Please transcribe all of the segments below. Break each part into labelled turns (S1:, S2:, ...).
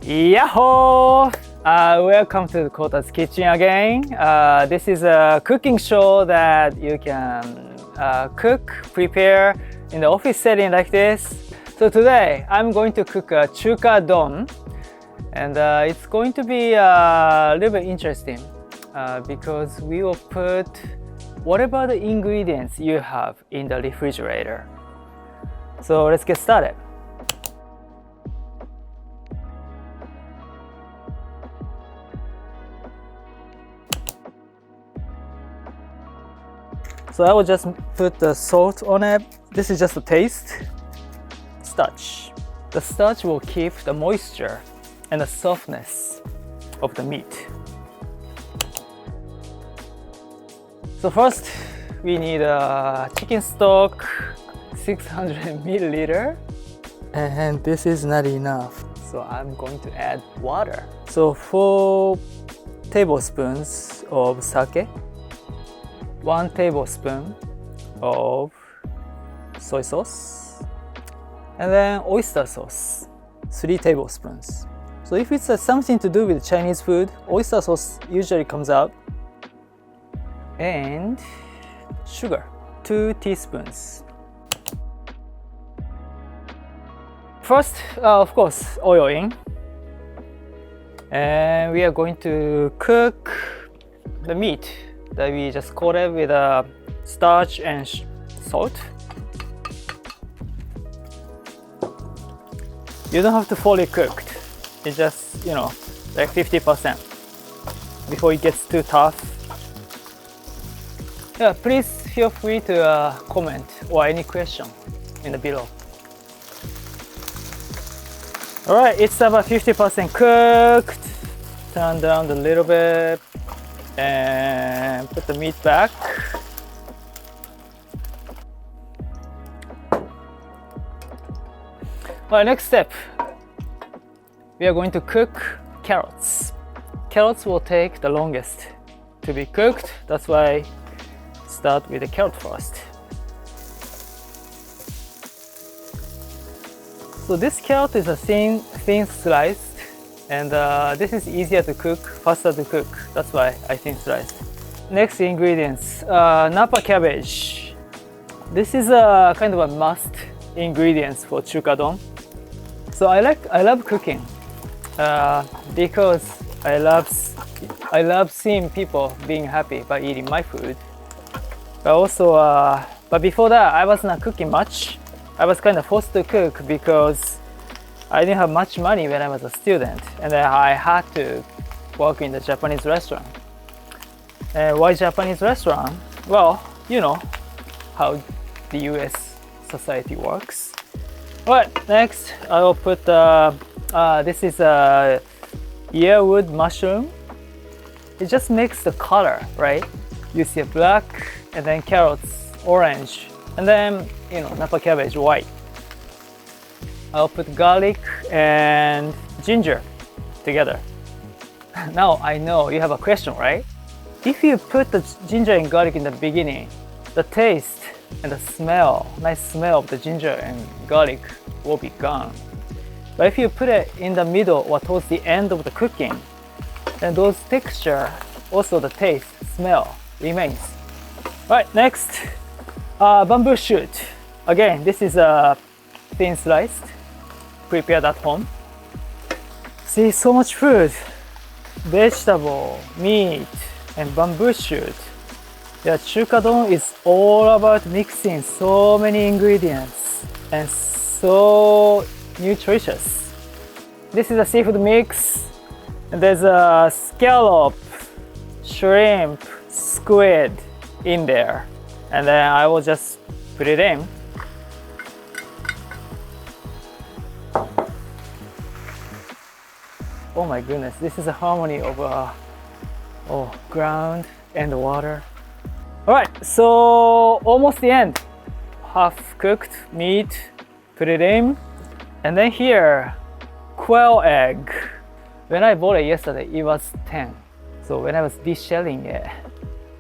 S1: Yahoo! Welcome to Kota's Kitchen again. This is a cooking show that you can prepare in the office setting like this. So today I'm going to cook a Chuka don, and it's going to be a little bit interesting because we will put whatever the ingredients you have in the refrigerator. So let's get started. So I will just put the salt on it. This is just a taste. Starch. The starch will keep the moisture and the softness of the meat. So first, we need a chicken stock, 600 milliliter. And this is not enough. So I'm going to add water. So 4 tablespoons of sake. 1 tablespoon of soy sauce, and then oyster sauce, 3 tablespoons. So if it's something to do with Chinese food, oyster sauce usually comes out. And sugar, 2 teaspoons. First, of course, oil in. And we are going to cook the meat that we just coated with starch and salt. You don't have to fully cooked. It's just, like 50% before it gets too tough. Yeah, please feel free to comment or any question in the below. All right, it's about 50% cooked. Turn down a little bit. And put the meat back. Alright, next step. We are going to cook carrots. Carrots will take the longest to be cooked. That's why start with the carrot first. So this carrot is a thin sliced. And this is easier to cook, faster to cook. That's why I thin sliced. Next ingredients, Napa cabbage. This is a kind of a must ingredients for Chuka don. So I love cooking because I love seeing people being happy by eating my food. But also, but before that, I was not cooking much. I was kind of forced to cook because I didn't have much money when I was a student, and then I had to work in the Japanese restaurant. And why Japanese restaurant? Well, you know how the US society works. Alright, next I will put this is a earwood mushroom. It just makes the color, right? You see a black, and then carrots orange, and then Napa cabbage white. I'll put garlic and ginger together. Now I know you have a question, right? If you put the ginger and garlic in the beginning, the taste and the smell, nice smell of the ginger and garlic will be gone. But if you put it in the middle or towards the end of the cooking, then those texture, also the taste, smell remains. Right, next, bamboo shoot. Again, this is a thin sliced. Prepared at home. See, so much food, vegetable, meat, and bamboo shoot. Yeah, Chuka don is all about mixing so many ingredients and so nutritious. This is a seafood mix, and there's a scallop, shrimp, squid in there, and then I will just put it in. Oh my goodness, this is a harmony of ground and the water. Alright, so almost the end. Half cooked meat, put it in. And then here, quail egg. When I bought it yesterday, it was 10. So when I was deshelling it,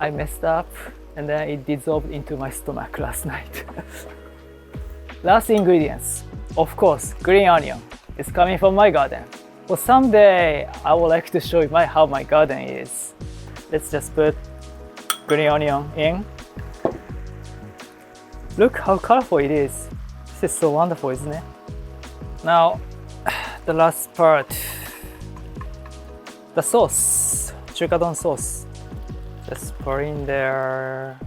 S1: I messed up and then it dissolved into my stomach last night. Last ingredients, of course, green onion. It's coming from my garden. Well, someday I would like to show you how my garden is. Let's just put green onion in. Look how colorful it is. This is so wonderful, isn't it? Now, the last part, the sauce, Chuka sauce. Just pour in there.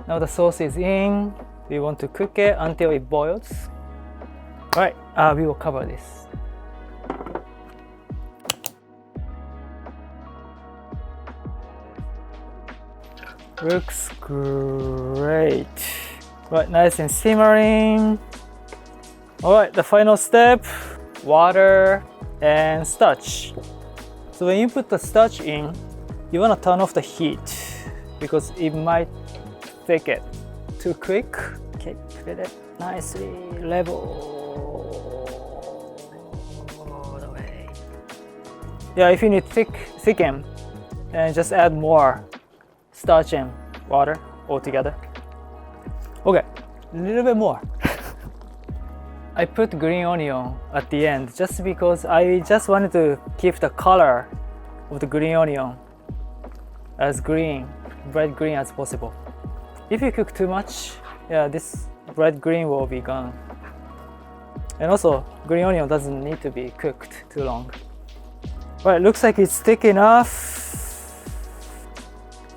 S1: Now the sauce is in. We want to cook it until it boils. All right, we will cover this. Looks great. Right, nice and simmering. All right, the final step, water and starch. So when you put the starch in, you want to turn off the heat because it might thicken too quick. Okay, put it nicely level all the way. Yeah, if you need thicken, and just add more starch and water all together. Okay, a little bit more. I put green onion at the end just because I just wanted to keep the color of the green onion as green, bright green as possible. If you cook too much, yeah, this bright green will be gone. And also, green onion doesn't need to be cooked too long. Right, looks like it's thick enough.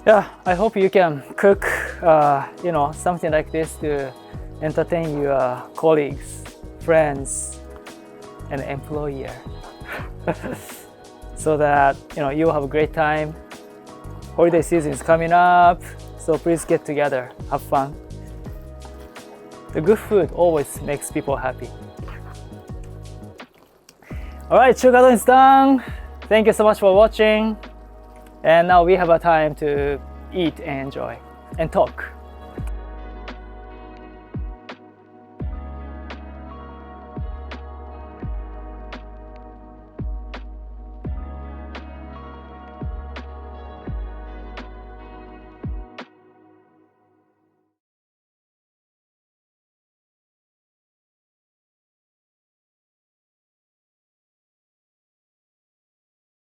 S1: Yeah, I hope you can cook, something like this to entertain your colleagues, friends, and employer, so that you will have a great time. Holiday season is coming up, so please get together, have fun. The good food always makes people happy. All right, Chuka is done. Thank you so much for watching. And now we have a time to eat and enjoy and talk.